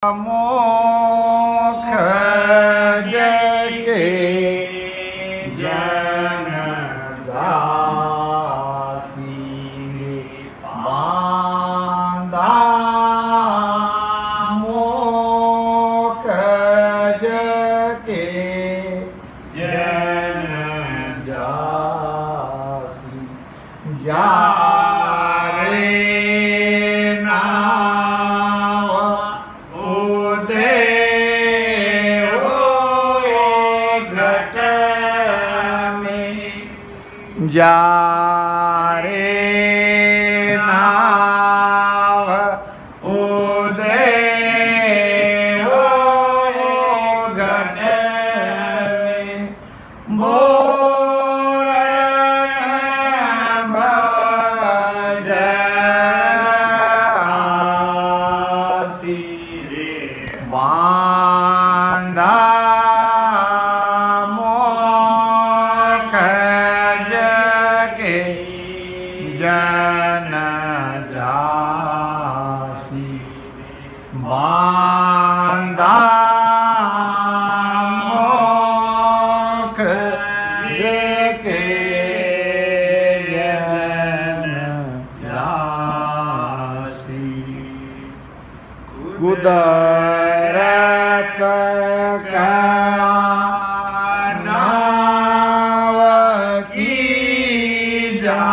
मोख जगे जन दासी बांधा मोख जगे जन दासी जा जा रे नाव उदय हो घट में मोर भजसी बांधा जन दासी बांधा मोख जगे जन दासी कुदरत कला नाव की जा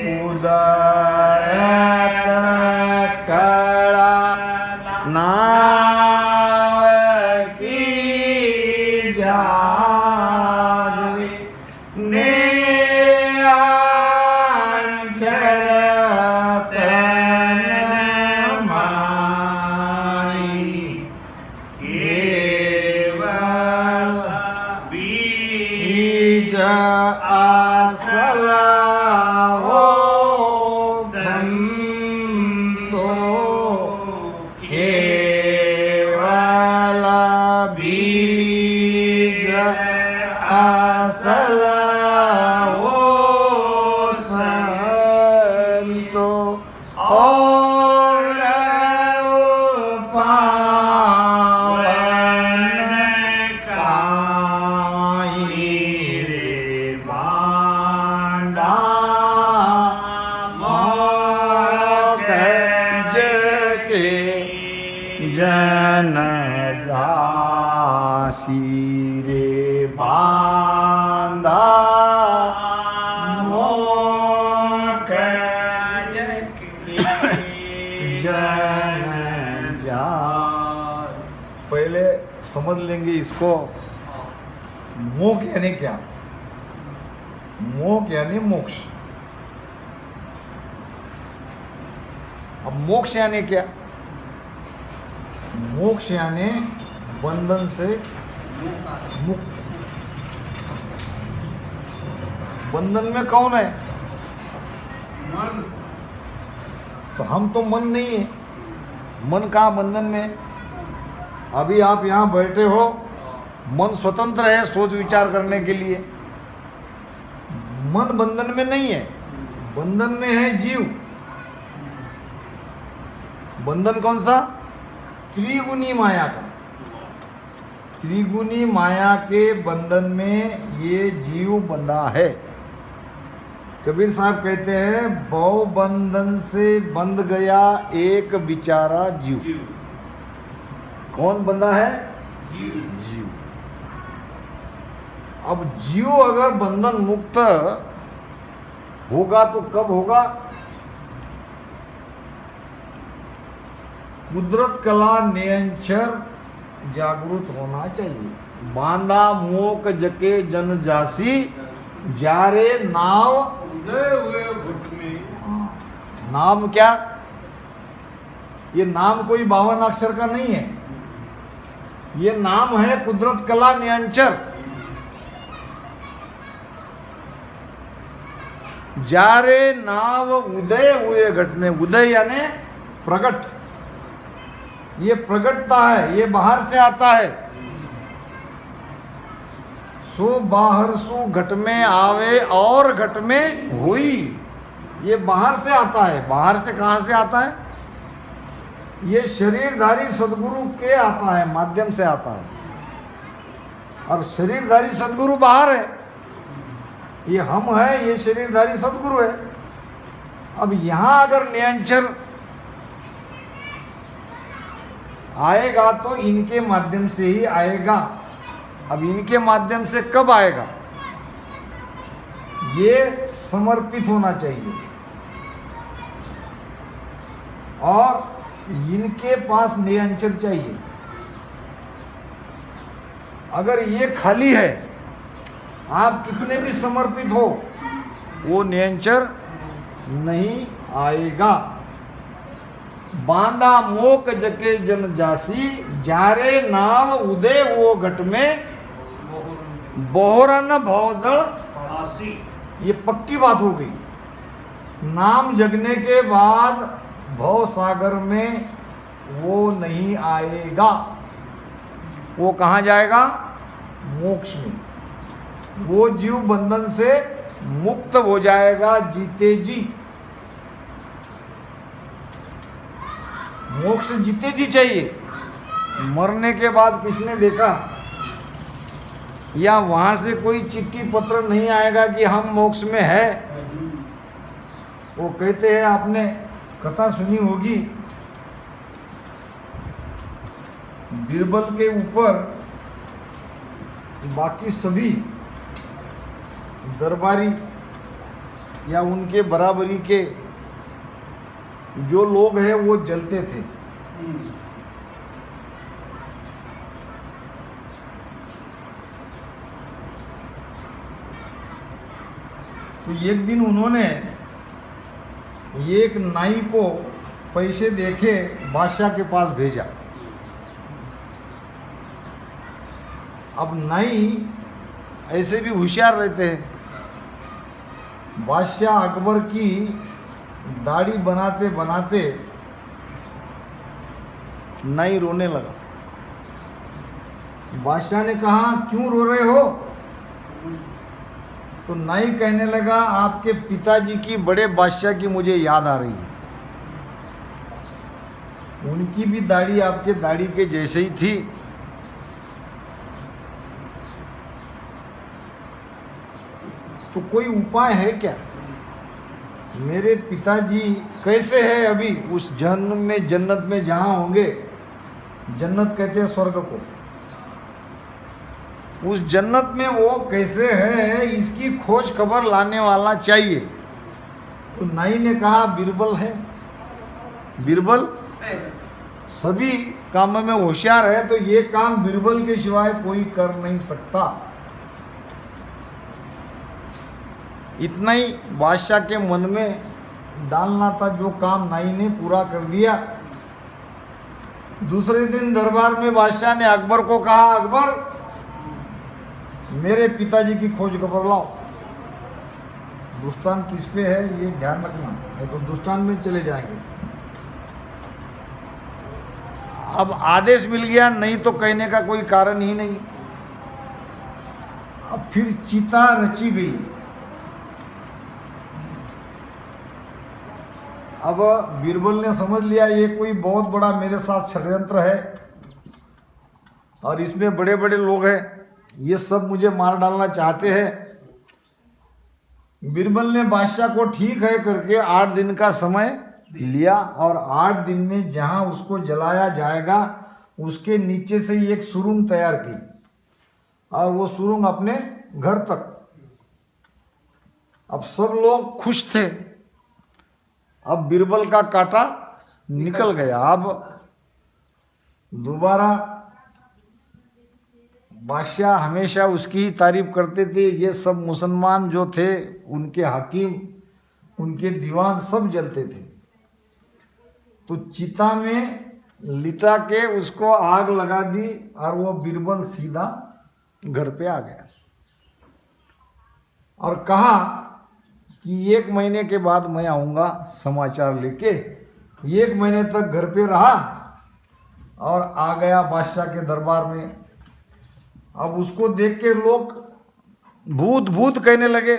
कुदरत कला नाव की जागे ने आंचर तन माई केवल बीज आसला बीज आसल वो संतो और पावन काई रे बांधा मोख जगे जन दासी रे बांधा मोख जन दासी। पहले समझ लेंगे इसको। मोक्ष यानी क्या? मोक्ष यानी मोक्ष। अब मोक्ष यानी क्या? मोक्ष यानी बंधन से मुक्त। बंधन में कौन है? मन। तो हम तो मन नहीं है। मन कहाँ बंधन में? अभी आप यहाँ बैठे हो, मन स्वतंत्र है सोच विचार करने के लिए। मन बंधन में नहीं है। बंधन में है जीव। बंधन कौन सा? त्रिगुणी माया का। त्रिगुणी माया के बंधन में ये जीव बंधा है। कबीर साहब कहते हैं भव बंधन से बंध गया एक बिचारा जीव। कौन बंधा है? जीव। अब जीव अगर बंधन मुक्त होगा तो कब होगा? कुदरत कला नियंचर जागृत होना चाहिए। बांधा मोक जके जन जासी जारे नाव उदय हुए घुट में। नाम क्या? ये नाम कोई 52 अक्षर का नहीं है। ये नाम है कुदरत कला नियंचर। जारे नाव उदय हुए घट में। उदय यानी प्रकट। ये प्रकटता है, ये बाहर से आता है। सो बाहर सो घट में आवे और घट में हुई, ये बाहर से आता है। बाहर से कहाँ से आता है? ये शरीरधारी सदगुरु के आता है, माध्यम से आता है, और शरीरधारी सदगुरु बाहर है, ये हम है, ये शरीरधारी सदगुरु है। अब यहाँ अगर नियंचर आएगा तो इनके माध्यम से ही आएगा। अब इनके माध्यम से कब आएगा? ये समर्पित होना चाहिए और इनके पास नियंचर चाहिए। अगर ये खाली है, आप कितने भी समर्पित हो, वो नियंचर नहीं आएगा। बांधा मोक जके जन जासी, जारे नाम उदय वो घट में बोहरन भवजल आसी। ये पक्की बात हो गई। नाम जगने के बाद भव सागर में वो नहीं आएगा। वो कहाँ जाएगा? मोक्ष में। वो जीव बंधन से मुक्त हो जाएगा जीते जी। मोक्ष जीते जी चाहिए। मरने के बाद किसने देखा? या वहां से कोई चिट्ठी पत्र नहीं आएगा कि हम मोक्ष में है। वो कहते हैं, आपने कथा सुनी होगी, बीरबल के ऊपर बाकी सभी दरबारी या उनके बराबरी के जो लोग हैं वो जलते थे। तो एक दिन उन्होंने एक नाई को पैसे देके बादशाह के पास भेजा। अब नाई ऐसे भी होशियार रहते हैं। बादशाह अकबर की दाढ़ी बनाते बनाते नाई रोने लगा। बादशाह ने कहा, क्यों रो रहे हो? तो नाई कहने लगा, आपके पिताजी की, बड़े बादशाह की मुझे याद आ रही है। उनकी भी दाढ़ी आपके दाढ़ी के जैसे ही थी। तो कोई उपाय है क्या? मेरे पिताजी कैसे हैं अभी? उस जन्म में, जन्नत में जहाँ होंगे, जन्नत कहते हैं स्वर्ग को, उस जन्नत में वो कैसे है, इसकी खोज खबर लाने वाला चाहिए। तो नाई ने कहा, बीरबल है। बीरबल सभी कामों में होशियार है, तो ये काम बीरबल के सिवाय कोई कर नहीं सकता। इतना ही बादशाह के मन में डालना था, जो काम नाई ने पूरा कर दिया। दूसरे दिन दरबार में बादशाह ने अकबर को कहा, अकबर मेरे पिताजी की खोज खबर लाओ। दुष्टान किस पे है ये ध्यान रखना, नहीं तो दुष्टान में चले जाएंगे। अब आदेश मिल गया, नहीं तो कहने का कोई कारण ही नहीं। अब फिर चिता रची गई। अब बीरबल ने समझ लिया ये कोई बहुत बड़ा मेरे साथ षड्यंत्र है और इसमें बड़े बड़े लोग हैं, ये सब मुझे मार डालना चाहते हैं। बीरबल ने बादशाह को ठीक है करके 8 दिन का समय लिया और 8 दिन में जहां उसको जलाया जाएगा उसके नीचे से ही एक सुरुंग तैयार की और वो सुरुंग अपने घर तक। अब सब लोग खुश थे। अब बीरबल का कांटा निकल गया। अब दोबारा बादशाह हमेशा उसकी ही तारीफ करते थे। ये सब मुसलमान जो थे, उनके हकीम, उनके दीवान सब जलते थे। तो चिता में लिटा के उसको आग लगा दी और वो बीरबल सीधा घर पे आ गया और कहा कि 1 महीने के बाद मैं आऊँगा समाचार लेके। 1 महीने तक घर पे रहा और आ गया बादशाह के दरबार में। अब उसको देख के लोग भूत भूत कहने लगे।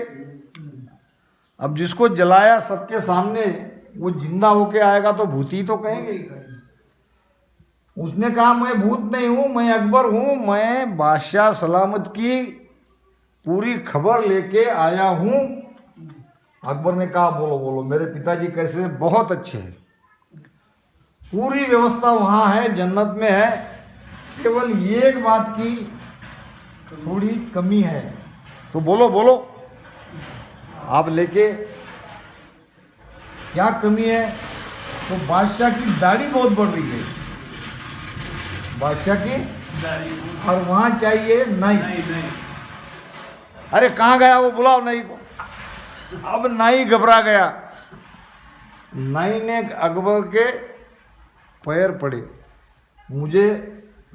अब जिसको जलाया सबके सामने, वो जिंदा होके आएगा तो भूत ही तो कहेंगे। उसने कहा मैं भूत नहीं हूं, मैं अकबर हूं, मैं बादशाह सलामत की पूरी खबर लेके आया हूं। अकबर ने कहा बोलो बोलो, मेरे पिताजी कैसे? बहुत अच्छे हैं, पूरी व्यवस्था वहां है, जन्नत में है, केवल एक बात की थोड़ी कमी है। तो बोलो बोलो, आप लेके क्या कमी है? तो बादशाह की दाढ़ी बहुत बढ़ रही है, बादशाह की, और वहां चाहिए नाई। अरे कहाँ गया वो, बुलाओ नाई को। अब नाई घबरा गया, नाई ने अकबर के पैर पड़े, मुझे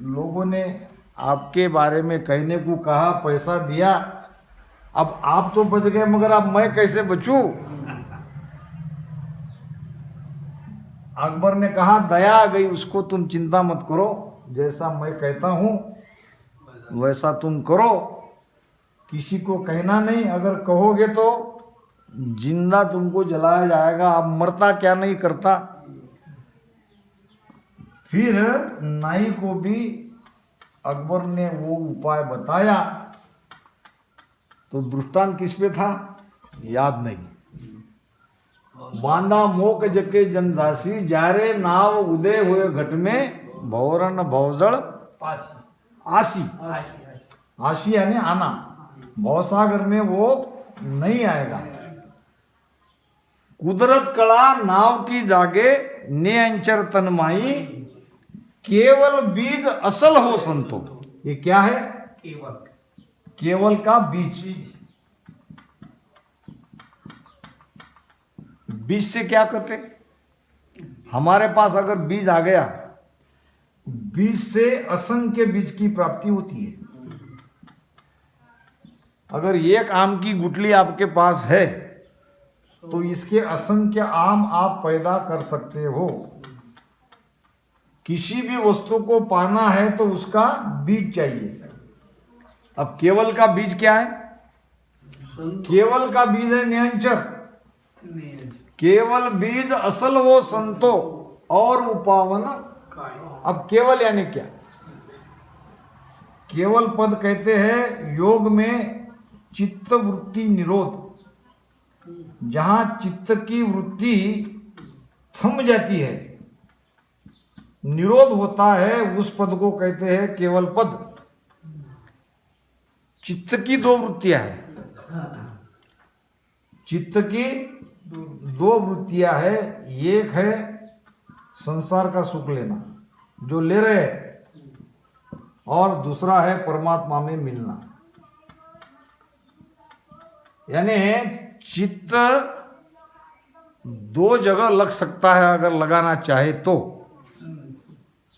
लोगों ने आपके बारे में कहने को कहा, पैसा दिया, अब आप तो बच गए, मगर अब मैं कैसे बचूं? अकबर ने कहा दया आ गई उसको, तुम चिंता मत करो, जैसा मैं कहता हूं वैसा तुम करो, किसी को कहना नहीं, अगर कहोगे तो जिंदा तुमको जलाया जाएगा, अब मरता क्या नहीं करता। फिर नाई को भी अकबर ने वो उपाय बताया, तो दृष्टांत किस पे था याद नहीं। बांधा मोक जके जनजासी, जारे नाव उदय हुए घट में, भौरन भौजड़ आसी। आसी यानी आना, भवसागर में वो नहीं आएगा। कुदरत कला नाव की जागे, ने अंचर तनमाई, केवल बीज असल हो संतो। ये क्या है? केवल का बीज। बीज से क्या करते? हमारे पास अगर बीज आ गया, बीज से असंख्य बीज की प्राप्ति होती है। अगर एक आम की गुठली आपके पास है तो इसके असंख्य आम आप पैदा कर सकते हो। किसी भी वस्तु को पाना है तो उसका बीज चाहिए। अब केवल का बीज क्या है? केवल का बीज है नियंचर। केवल बीज असल वो संतो और उपावन। अब केवल यानी क्या? केवल पद कहते हैं योग में चित्त वृत्ति निरोध, जहां चित्त की वृत्ति थम जाती है, निरोध होता है, उस पद को कहते हैं केवल पद। चित्त की दो वृत्तियां हैं, चित्त की दो वृत्तियां है, एक है संसार का सुख लेना जो ले रहे हैं, और दूसरा है परमात्मा में मिलना। यानी चित्त दो जगह लग सकता है अगर लगाना चाहे तो।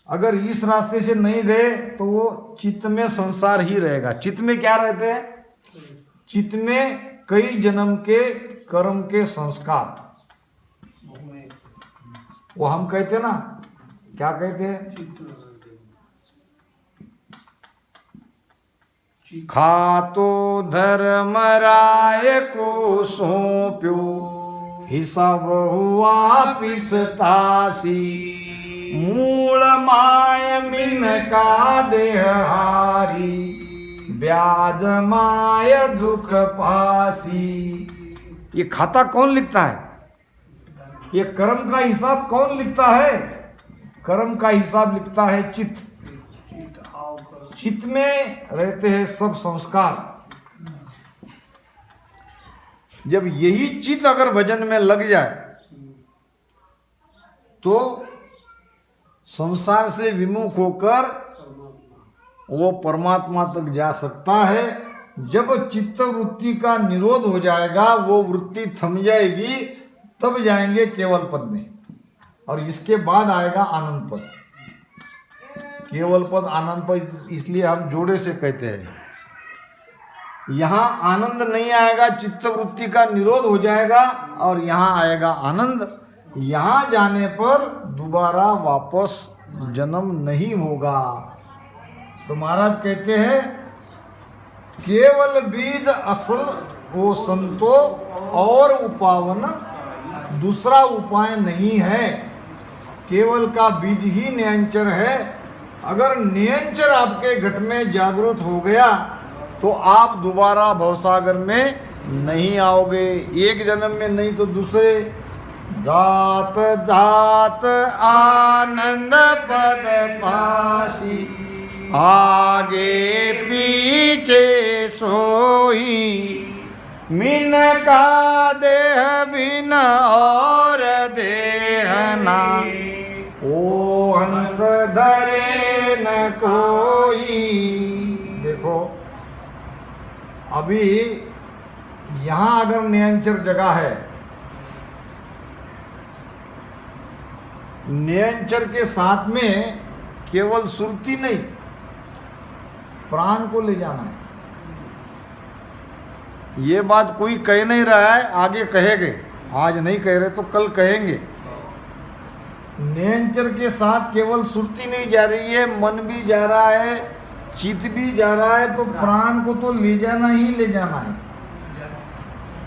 अगर इस रास्ते से नहीं गए तो वो चित्त में संसार ही रहेगा। चित्त में क्या रहते हैं? चित्त में कई जन्म के कर्म के संस्कार, वो हम कहते ना, क्या कहते हैं? खातो धर्मराय को सौंप्यो, हिसाब हुआ पिसतासी, मूल माय मिन का देह हारी, ब्याज माय दुख पासी। ये खाता कौन लिखता है? ये कर्म का हिसाब कौन लिखता है? कर्म का हिसाब लिखता है चित्त। चित्त में रहते हैं सब संस्कार। जब यही चित्त अगर भजन में लग जाए तो संसार से विमुख होकर वो परमात्मा तक जा सकता है। जब चित्त वृत्ति का निरोध हो जाएगा, वो वृत्ति थम जाएगी, तब जाएंगे केवल पद में, और इसके बाद आएगा आनंद पद। केवल पद आनंद पद इसलिए हम जोड़े से कहते हैं। यहां आनंद नहीं आएगा, चित्त वृत्ति का निरोध हो जाएगा, और यहां आएगा आनंद। यहां जाने पर दोबारा वापस जन्म नहीं होगा। तो महाराज कहते हैं केवल बीज असल वो संतो और उपावन, दूसरा उपाय नहीं है। केवल का बीज ही नियंचर है। अगर नियंचर आपके घट में जागृत हो गया तो आप दोबारा भवसागर में नहीं आओगे, एक जन्म में नहीं तो दूसरे। जात जात आनंद पद पासी, आगे पीछे सोई, मिन का देह बिन और देह ना, ओ हंस धरे न कोई। देखो अभी यहां अगर नियंचर जगह है, नियंचर के साथ में केवल सुरती नहीं, प्राण को ले जाना है। ये बात कोई कह नहीं रहा है, आगे कहेंगे, आज नहीं कह रहे तो कल कहेंगे। नियंचर के साथ केवल सुरती नहीं जा रही है, मन भी जा रहा है, चित्त भी जा रहा है, तो प्राण को तो ले जाना ही ले जाना है।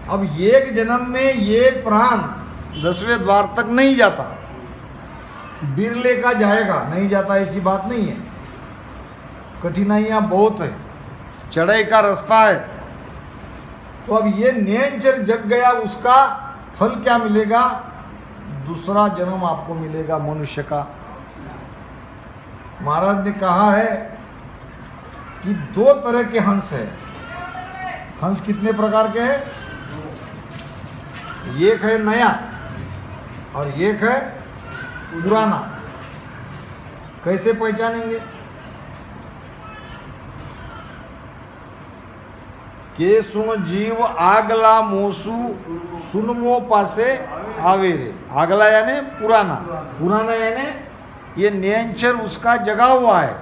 अब एक जन्म में ये प्राण 10वें द्वार तक नहीं जाता, बिरले का जाएगा, नहीं जाता ऐसी बात नहीं है। कठिनाइयां बहुत है, चढ़ाई का रास्ता है। तो अब ये नियंचर जग गया, उसका फल क्या मिलेगा? दूसरा जन्म आपको मिलेगा मनुष्य का। महाराज ने कहा है कि 2 तरह के हंस है। हंस कितने प्रकार के हैं? एक है नया और एक है पुराना। कैसे पहचानेंगे? के सुन जीव आगला मोसू सुनमो पासे आवे रे। आगला यानी पुराना, पुराना यानी ये नियंचर उसका जगा हुआ है।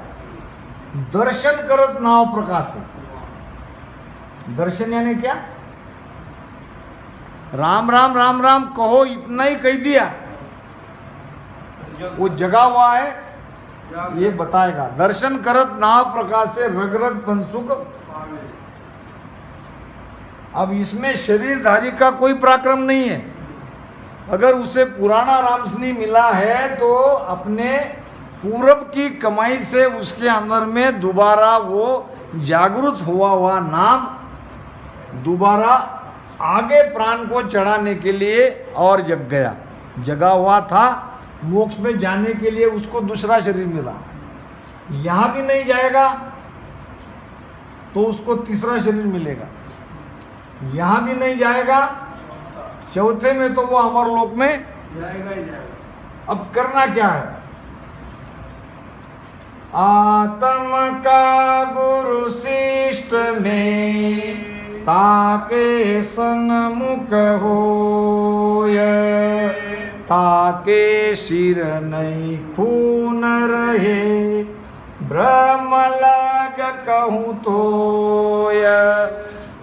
दर्शन करत नाव प्रकाश है। दर्शन यानी क्या? राम राम राम राम कहो, इतना ही कह दिया, वो जगा हुआ है, ये बताएगा। दर्शन करत नाव प्रकाश से रग रग तन सुख। अब इसमें शरीरधारी का कोई पराक्रम नहीं है। अगर उसे पुराना रामसनी मिला है तो अपने पूरब की कमाई से उसके अंदर में दोबारा वो जागृत हुआ नाम दोबारा आगे प्राण को चढ़ाने के लिए और जग गया। जगा हुआ था, मोक्ष में जाने के लिए उसको दूसरा शरीर मिला। यहां भी नहीं जाएगा तो उसको तीसरा शरीर मिलेगा। यहां भी नहीं जाएगा, चौथे में तो वो अमर लोक में जाएगा ही जाएगा। अब करना क्या है? आत्म का गुरु शिष्ट में ताके सन्मुख होय, ताके सिर नहीं खून रहे, ब्रह्म लग कहूँ तोय,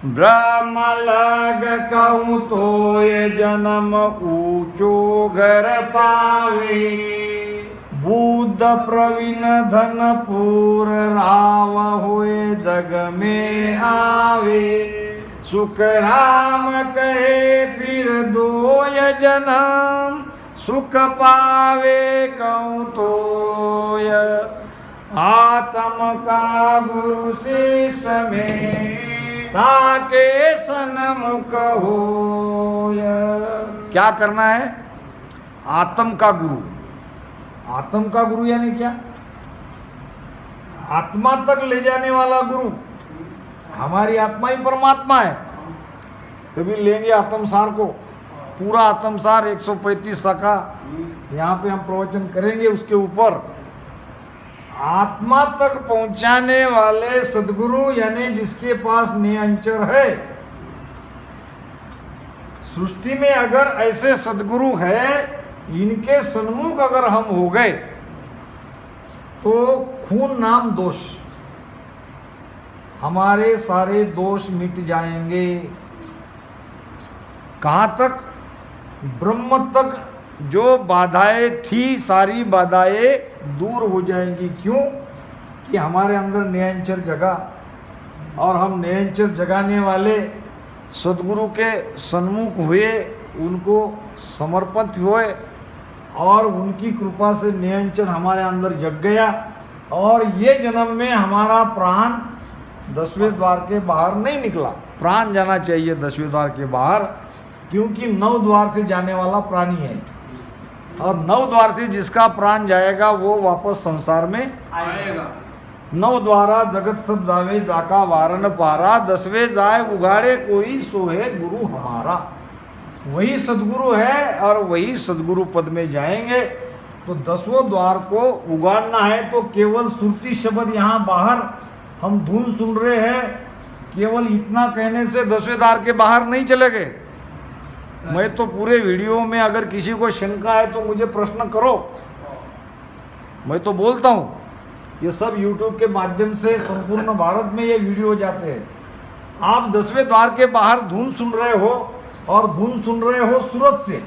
ब्रह्म लग कहूँ तोय, जन्म ऊंचो घर पावे, बुद्ध प्रवीण धनपुर राव होए जग में आवे, सुख राम कहे फिर दोय जन्म, सुख पावे कहूँ तोय, आत्म का गुरु शिष्ट में ताके सन्मुख होय। क्या करना है? आत्म का गुरु। आत्म का गुरु यानी क्या? आत्मा तक ले जाने वाला गुरु। हमारी आत्मा ही परमात्मा है। कभी लेंगे आत्मसार को, पूरा आत्मसार 135 शाखा यहाँ पे हम प्रवचन करेंगे उसके ऊपर। आत्मा तक पहुंचाने वाले सदगुरु यानी जिसके पास नियंचर है। सृष्टि में अगर ऐसे सदगुरु है, इनके सन्मुख अगर हम हो गए तो खून नाम दोष, हमारे सारे दोष मिट जाएंगे। कहां तक? ब्रह्म तक जो बाधाएं थी सारी बाधाएं दूर हो जाएंगी। क्यों? कि हमारे अंदर नियंचर जगा और हम नियंचर जगाने वाले सदगुरु के सन्मुख हुए, उनको समर्पित हुए और उनकी कृपा से नियंचन हमारे अंदर जग गया और ये जन्म में हमारा प्राण 10वें द्वार के बाहर नहीं निकला। प्राण जाना चाहिए 10वें द्वार के बाहर, क्योंकि 9 द्वार से जाने वाला प्राणी है और 9 द्वार से जिसका प्राण जाएगा वो वापस संसार में आएगा। 9 द्वारा जगत सब जावे जाका वारन पारा, 10वें जाए उगाड़े कोई सोहे गुरु हमारा। वही सदगुरु है और वही सदगुरु पद में जाएंगे। तो 10वें द्वार को उगाड़ना है तो केवल सुरती शब्द यहाँ बाहर हम धुन सुन रहे हैं, केवल इतना कहने से 10वें द्वार के बाहर नहीं चले गए। मैं तो पूरे वीडियो में अगर किसी को शंका है तो मुझे प्रश्न करो, मैं तो बोलता हूँ। ये सब YouTube के माध्यम से संपूर्ण भारत में ये वीडियो जाते हैं। आप 10वें द्वार के बाहर धुन सुन रहे हो और धुन सुन रहे हो सूरत से,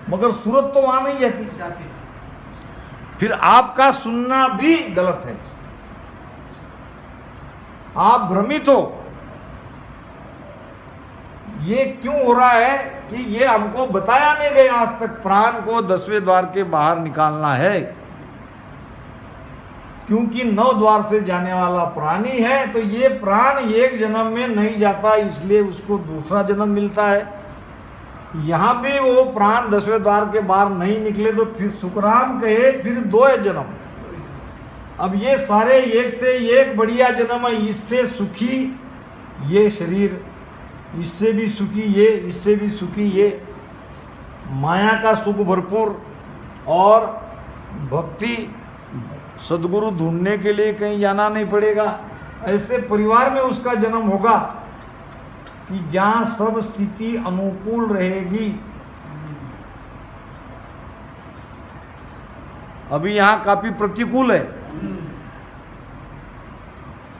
मगर सूरत तो वहां नहीं जाती। फिर आपका सुनना भी गलत है, आप भ्रमित हो। ये क्यों हो रहा है कि ये हमको बताया नहीं गया आज तक। प्राण को 10वें द्वार के बाहर निकालना है, क्योंकि 9 द्वार से जाने वाला प्राणी है। तो ये प्राण एक जन्म में नहीं जाता, इसलिए उसको दूसरा जन्म मिलता है। यहाँ भी वो प्राण 10वें द्वार के बाहर नहीं निकले तो फिर सुखराम कहे फिर 2 जन्म। अब ये सारे एक से एक बढ़िया जन्म है। इससे सुखी ये शरीर, इससे भी सुखी ये, इससे भी सुखी ये। माया का सुख भरपूर और भक्ति सदगुरु ढूंढने के लिए कहीं जाना नहीं पड़ेगा। ऐसे परिवार में उसका जन्म होगा कि जहाँ सब स्थिति अनुकूल रहेगी। अभी यहाँ काफी प्रतिकूल है।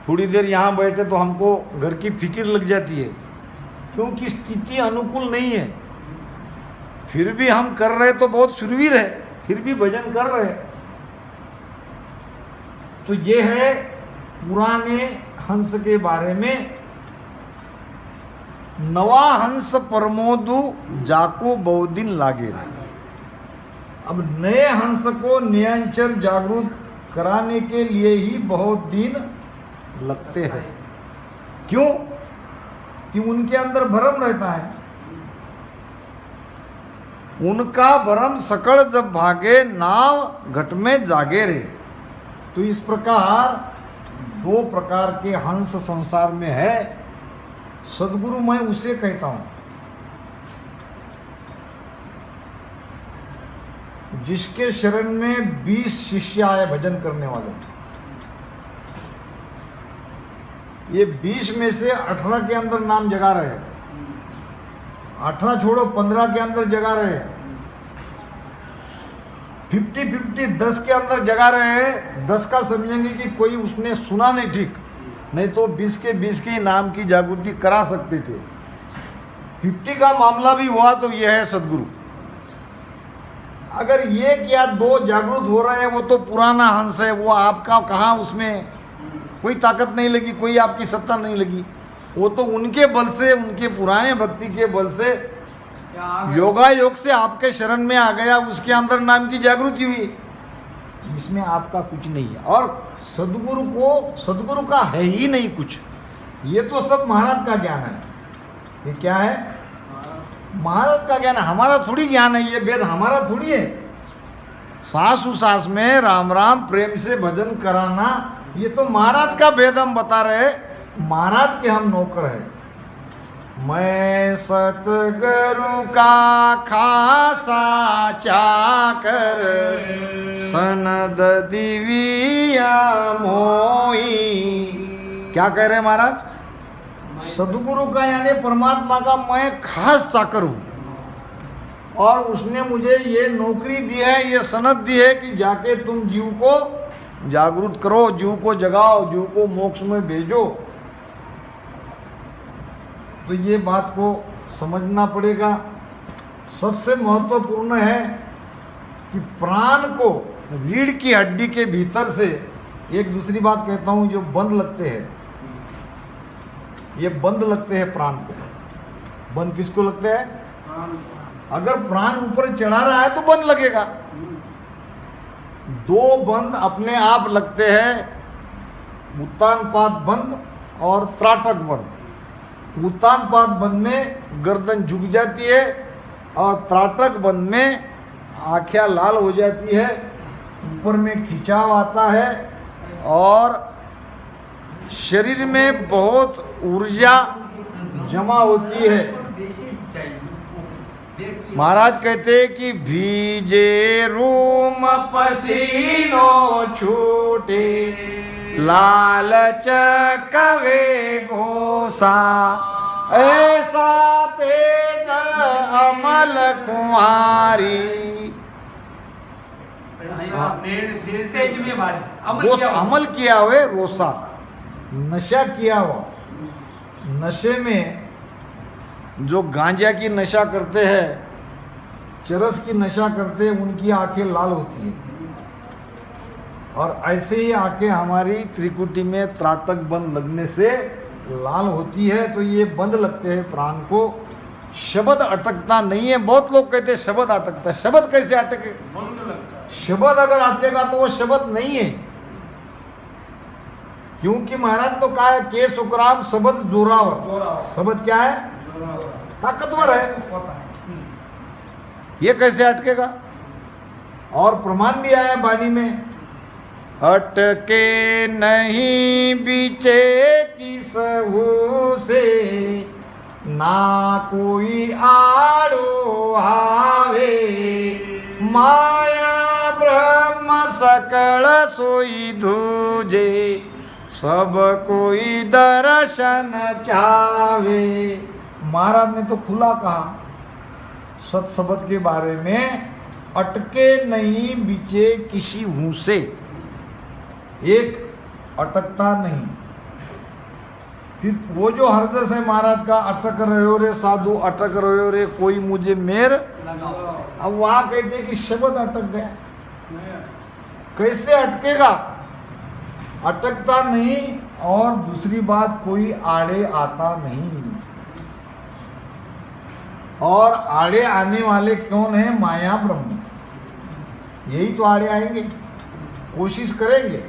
थोड़ी देर यहाँ बैठे तो हमको घर की फिक्र लग जाती है, क्योंकि स्थिति अनुकूल नहीं है। फिर भी हम कर रहे तो बहुत शूरवीर है, फिर भी भजन कर रहे हैं। तो ये है पुराने हंस के बारे में। नवा हंस परमोदु जाको बहुत दिन लागे। अब नए हंस को नियंचर जागरूक कराने के लिए ही बहुत दिन लगते हैं। क्यों? कि उनके अंदर भ्रम रहता है। उनका भ्रम सकड़ जब भागे नाव घट में जागे रे। तो इस प्रकार 2 प्रकार के हंस संसार में है। सदगुरु मैं उसे कहता हूं जिसके शरण में 20 शिष्य आए भजन करने वाले। ये 20 में से 18 के अंदर नाम जगा रहे हैं। 18 छोड़ो, 15 के अंदर जगा रहे हैं। 50-50 10 के अंदर जगा रहे हैं। 10 का समझेंगे कि कोई उसने सुना नहीं ठीक, नहीं तो 20 के 20 के नाम की जागृति करा सकते थे। 50 का मामला भी हुआ तो यह है सदगुरु। अगर 1 या 2 जागृत हो रहे हैं वो तो पुराना हंस है। वो आपका कहाँ, उसमें कोई ताकत नहीं लगी, कोई आपकी सत्ता नहीं लगी। वो तो उनके बल से, उनके पुराने भक्ति के बल से, योगा योग से आपके शरण में आ गया, उसके अंदर नाम की जागृति हुई। इसमें आपका कुछ नहीं है। और सदगुरु को, सदगुरु का है ही नहीं कुछ। ये तो सब महाराज का ज्ञान है। ये क्या है? महाराज का ज्ञान है, हमारा थोड़ी ज्ञान है। ये वेद हमारा थोड़ी है। सास उसास में राम राम प्रेम से भजन कराना, ये तो महाराज का वेद हम बता रहे। महाराज के हम नौकर हैं। मैं सतगुरु का खासा चाकर, सनद दिविया मोई। क्या कह रहे महाराज? सदगुरु का यानी परमात्मा का मैं खास चाकर हूँ और उसने मुझे ये नौकरी दी है, ये सनद दी है कि जाके तुम जीव को जागरूक करो, जीव को जगाओ, जीव को मोक्ष में भेजो। तो ये बात को समझना पड़ेगा। सबसे महत्वपूर्ण है कि प्राण को रीढ़ की हड्डी के भीतर से, एक दूसरी बात कहता हूँ, जो बंद लगते हैं, ये बंद लगते हैं प्राण को। बंद किसको लगते हैं? अगर प्राण ऊपर चढ़ा रहा है तो बंद लगेगा। दो बंद अपने आप लगते हैं, उत्तानपाद बंद और त्राटक बंद। उत्तानपाद बंद में गर्दन झुक जाती है और त्राटक बंद में आँखें लाल हो जाती है, ऊपर में खिंचाव आता है और शरीर में बहुत ऊर्जा जमा होती है। महाराज कहते हैं कि भीजे रूम पसीनो छूटे, लालच कवे गोसा, ऐसा तेज अमल कुमारी। अमल किया हुए रोसा, नशा किया हुआ। नशे में जो गांजा की नशा करते हैं, चरस की नशा करते हैं, उनकी आंखें लाल होती है। और ऐसे ही आंखें हमारी त्रिकुटी में त्राटक बंद लगने से लाल होती है। तो ये बंद लगते हैं प्राण को। शब्द अटकता नहीं है। बहुत लोग कहते हैं शब्द अटकता है। शब्द कैसे अटके? शब्द अगर अटकेगा तो वो शब्द नहीं है, क्योंकि महाराज तो कहा है के सुखराम शब्द जोरावर। शब्द क्या है? ताकतवर है। ये कैसे अटकेगा? और प्रमाण भी आया वाणी में, अटके नहीं बीचे किसहु से, ना कोई आड़ो आवे, माया ब्रह्म सकल सोई धूजे, सब कोई दर्शन चावे। महाराज ने तो खुला कहा सत शब्द के बारे में, अटके नहीं बीचे किसी हूं से। एक अटकता नहीं। फिर वो जो हरदस है महाराज का, अटक रहे हो रे साधु, अटक रहे हो रे कोई मुझे मेर लगाओ। अब वहां कहते कि शब्द अटक गया। कैसे अटकेगा? अटकता नहीं। और दूसरी बात, कोई आड़े आता नहीं। और आड़े आने वाले कौन है? माया ब्रह्म। यही तो आड़े आएंगे, कोशिश करेंगे।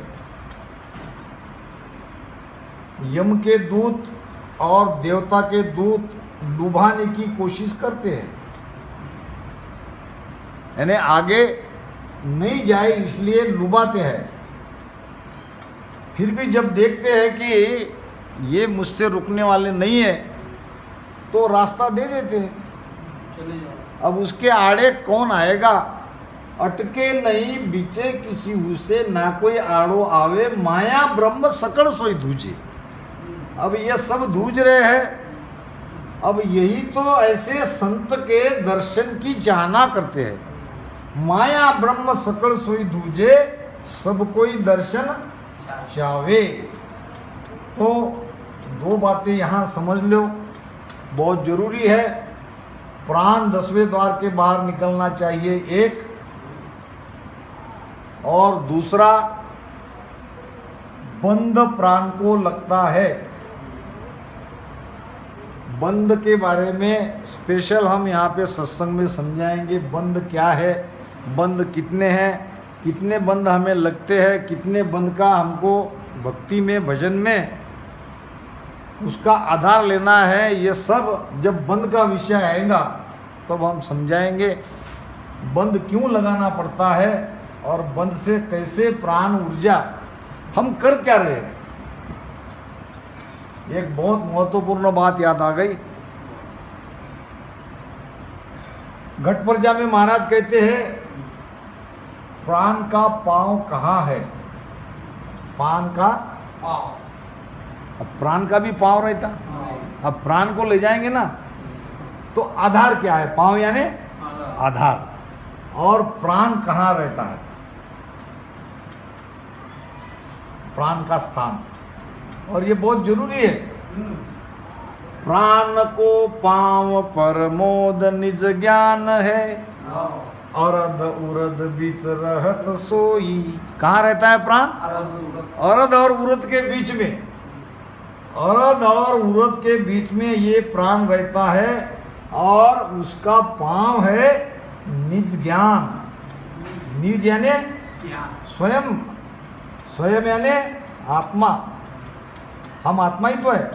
यम के दूत और देवता के दूत डुबाने की कोशिश करते हैं, यानी आगे नहीं जाए इसलिए डुबाते हैं। फिर भी जब देखते हैं कि ये मुझसे रुकने वाले नहीं है तो रास्ता दे देते हैं। अब उसके आड़े कौन आएगा? अटके नहीं बीचे किसी उसे, ना कोई आड़ो आवे, माया ब्रह्म सकल सोई धूजे। अब ये सब धूज रहे हैं। अब यही तो ऐसे संत के दर्शन की चाहना करते हैं। माया ब्रह्म सकल सोई धूजे, सब कोई दर्शन चावे। तो दो बातें यहाँ समझ लो, बहुत जरूरी है। प्राण 10वें द्वार के बाहर निकलना चाहिए, एक। और दूसरा, बंद प्राण को लगता है। बंद के बारे में स्पेशल हम यहाँ पे सत्संग में समझाएंगे। बंद क्या है, बंद कितने हैं, कितने बंद हमें लगते हैं, कितने बंद का हमको भक्ति में भजन में उसका आधार लेना है। ये सब जब बंद का विषय आएगा तब हम समझाएंगे बंद क्यों लगाना पड़ता है और बंद से कैसे प्राण ऊर्जा हम कर क्या रहे। एक बहुत महत्वपूर्ण बात याद आ गई। घटप्रजा में महाराज कहते हैं प्राण का पांव कहाँ है? प्राण का पांव। अब प्राण का भी पांव रहता, अब प्राण को ले जाएंगे ना तो आधार क्या है? पांव यानी आधार। और प्राण कहाँ रहता है? प्राण का स्थान। और ये बहुत जरूरी है। प्राण को पांव पर मोद निज ज्ञान है, अरद उरद बीच रहत सोई। कहाँ रहता है प्राण? अरद और उरद के बीच में। अरद और उरद के बीच में ये प्राण रहता है। और उसका पांव है निज ज्ञान। निज यानी स्वयं, स्वयं यानी आत्मा। हम आत्मा ही तो है,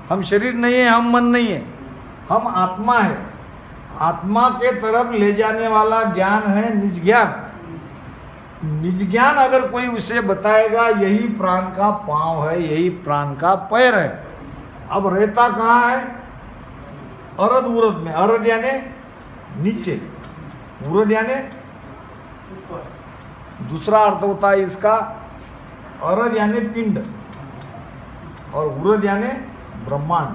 हम शरीर नहीं है, हम मन नहीं है, हम आत्मा है। आत्मा के तरफ ले जाने वाला ज्ञान है निज ज्ञान। निज ज्ञान अगर कोई उसे बताएगा यही प्राण का पांव है, यही प्राण का पैर है। अब रहता कहाँ है? अरद उरद में। अरद यानी नीचे, उरद यानी दूसरा अर्थ होता है इसका। अरद यानी पिंड और उरद यानी ब्रह्मांड।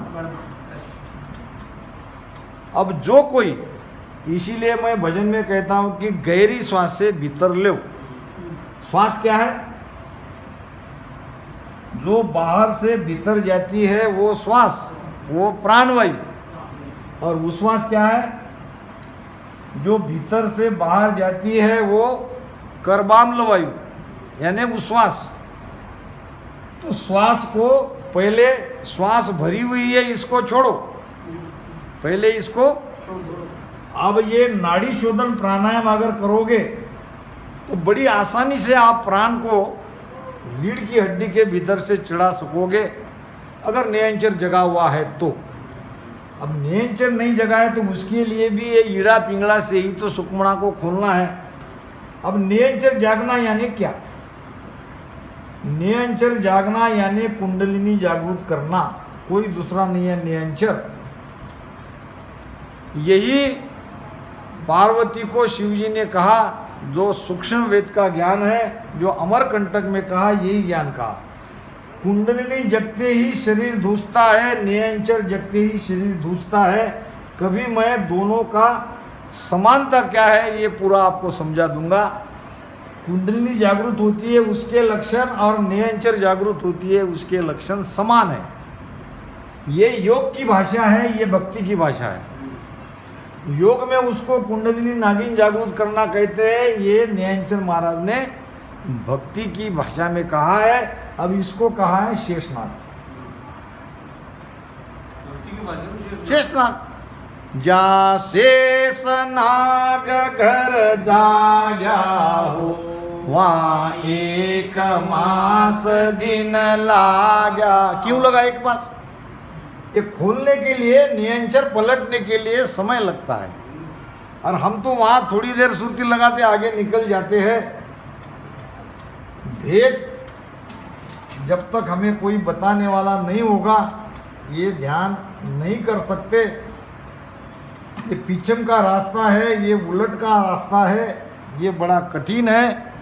अब जो कोई, इसीलिए मैं भजन में कहता हूं कि गहरी श्वास से भीतर लो। श्वास क्या है? जो बाहर से भीतर जाती है वो श्वास, वो प्राणवायु। और उश्वास क्या है? जो भीतर से बाहर जाती है वो कर्बाम्ल वायु यानी उश्वास। तो श्वास को पहले, श्वास भरी हुई है इसको छोड़ो, पहले इसको। अब ये नाड़ी शोधन प्राणायाम अगर करोगे तो बड़ी आसानी से आप प्राण को रीढ़ की हड्डी के भीतर से चढ़ा सकोगे, अगर नियंचर जगा हुआ है तो। अब नियंचर नहीं जगा है तो उसके लिए भी ये ईड़ा पिंगड़ा से ही तो सुक्मणा को खोलना है। अब नियंचर जागना यानी क्या? नियंचर जागना यानी कुंडलिनी जागृत करना, कोई दूसरा नहीं है नियंचर। यही पार्वती को शिवजी ने कहा, जो सूक्ष्म वेद का ज्ञान है, जो अमरकंटक में कहा, यही ज्ञान कहा। कुंडलिनी जगते ही शरीर धूसता है, नियंचर जगते ही शरीर धूसता है। कभी मैं दोनों का समानता क्या है ये पूरा आपको समझा दूंगा। कुंडलिनी जागृत होती है उसके लक्षण और नियंचर जागृत होती है उसके लक्षण समान है। ये योग की भाषा है, ये भक्ति की भाषा है। योग में उसको कुंडलिनी नागिन जागृत करना कहते हैं, ये नियंचर महाराज ने भक्ति की भाषा में कहा है। अब इसको कहा है शेषनाग। शेषनाग, जा शेषनाग घर जाग्या हो, वहाँ एक मास दिन लाग्या। क्यों लगा एक मास? ये खोलने के लिए, नियंचर पलटने के लिए समय लगता है, और हम तो वहाँ थोड़ी देर सुरती लगाते आगे निकल जाते हैं। भेद जब तक हमें कोई बताने वाला नहीं होगा ये ध्यान नहीं कर सकते। ये पीछम का रास्ता है, ये उलट का रास्ता है, ये बड़ा कठिन है।